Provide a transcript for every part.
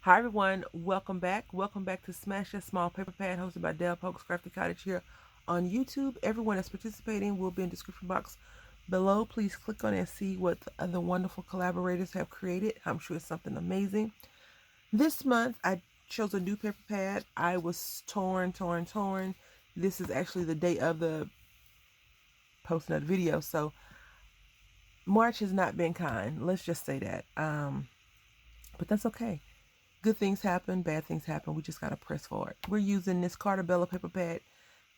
Hi everyone, welcome back. Welcome back to Smash That Small Paper Pad hosted by Dale Pokes Crafty Cottage here on YouTube. Everyone that's participating will be in the description box below. Please click on it and see what the other wonderful collaborators have created. I'm sure it's something amazing. This month I chose a new paper pad. I was torn. This is actually the day of the posting of the video, so March has not been kind. Let's just say that. But that's okay. Good things happen, bad things happen. We just got to press forward. We're using this Carter Bella paper pad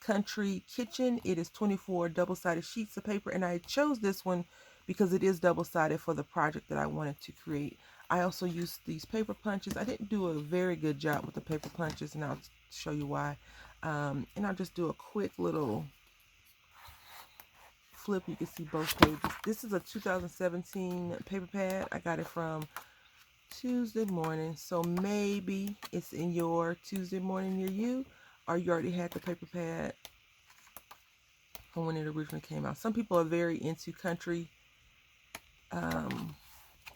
Country Kitchen. It is 24 double-sided sheets of paper, and I chose this one because it is double-sided for the project that I wanted to create. I also used these paper punches. I didn't do a very good job with the paper punches, and I'll show you why. And I'll just do a quick little flip. You can see both pages. This is a 2017 paper pad. I got it from Tuesday morning, so maybe it's in your Tuesday morning near you, or you already had the paper pad from when it originally came out. Some people are very into country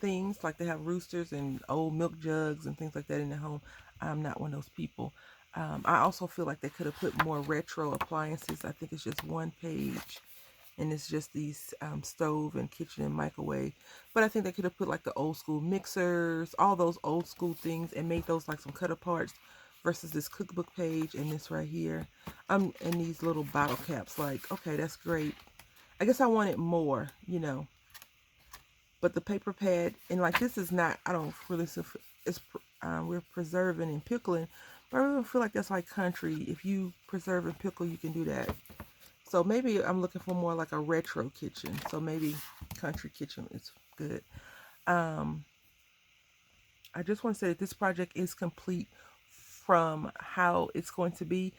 things, like they have roosters and old milk jugs and things like that in their home. I'm not one of those people. I also feel like they could have put more retro appliances. I think it's just one page and it's just these stove and kitchen and microwave. But I think they could have put like the old school mixers, all those old school things, and made those like some cut aparts versus this cookbook page and this right here. And these little bottle caps. Like, okay, that's great. I guess I wanted more, you know. But the paper pad, and like this is not, I don't really, it's we're preserving and pickling, but I really feel like that's like country. If you preserve and pickle, you can do that. So maybe I'm looking for more like a retro kitchen. So maybe country kitchen is good. Um, I just want to say that this project is complete from how it's going to be.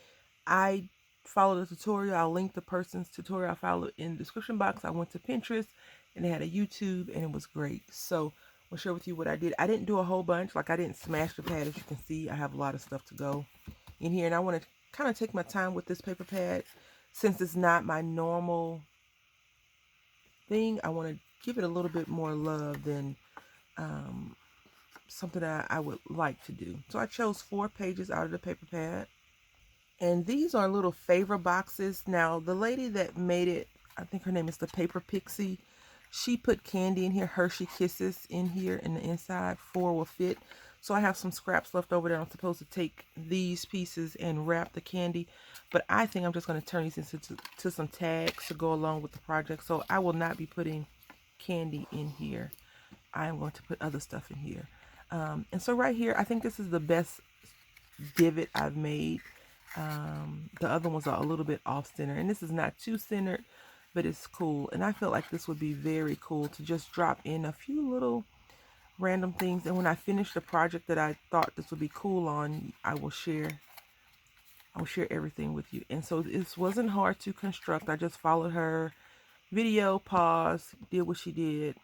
I followed the tutorial. I'll link the person's tutorial I followed in the description box. I went to Pinterest and they had a YouTube and it was great. So I'll share with you what I did. I didn't do a whole bunch. Like I didn't smash the pad. As you can see, I have a lot of stuff to go in here. And I want to kind of take my time with this paper pad. Since it's not my normal thing, I want to give it a little bit more love than something that I would like to do. So I chose 4 pages out of the paper pad. And these are little favor boxes. Now, the lady that made it, I think her name is the Paper Pixie. She put candy in here, Hershey Kisses in here in the inside. 4 will fit. So I have some scraps left over there. I'm supposed to take these pieces and wrap the candy. But I think I'm just going to turn these into some tags to go along with the project. So I will not be putting candy in here. I am going to put other stuff in here. And so right here, I think this is the best divot I've made. The other ones are a little bit off center, and this is not too centered, but it's cool. And I felt like this would be very cool to just drop in a few little random things. And when I finish the project that I thought this would be cool on, I will share everything with you. And so this wasn't hard to construct. I just followed her video, pause, did what she did,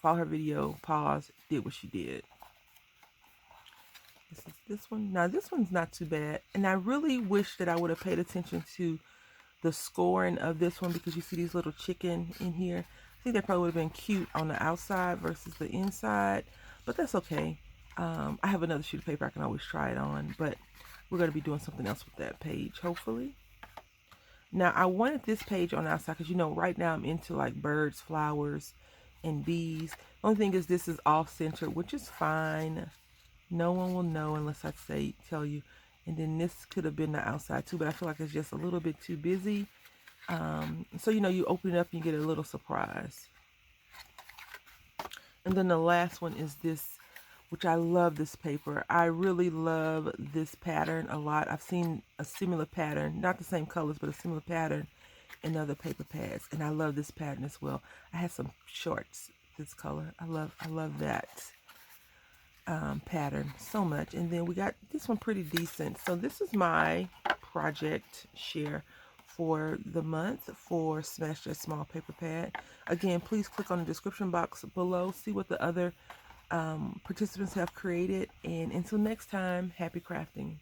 follow her video, pause, did what she did. This is this one. Now this one's not too bad. And I really wish that I would have paid attention to the scoring of this one, because you see these little chicken in here. I think they probably would have been cute on the outside versus the inside, but that's okay. I have another sheet of paper I can always try it on, but we're going to be doing something else with that page, hopefully. Now, I wanted this page on the outside because, you know, right now I'm into like birds, flowers, and bees. The only thing is this is off-centered, which is fine. No one will know unless I tell you. And then this could have been the outside too, but I feel like it's just a little bit too busy. So, you know, you open it up and you get a little surprise. And then the last one is this, which I love this paper. I really love this pattern a lot. I've seen a similar pattern, not the same colors, but a similar pattern in other paper pads. And I love this pattern as well. I had some shorts this color. I love that pattern so much. And then we got this one pretty decent. So this is my project share for the month for Smash That Small Paper Pad. Again, please click on the description box below, see what the other participants have created, and until next time, happy crafting.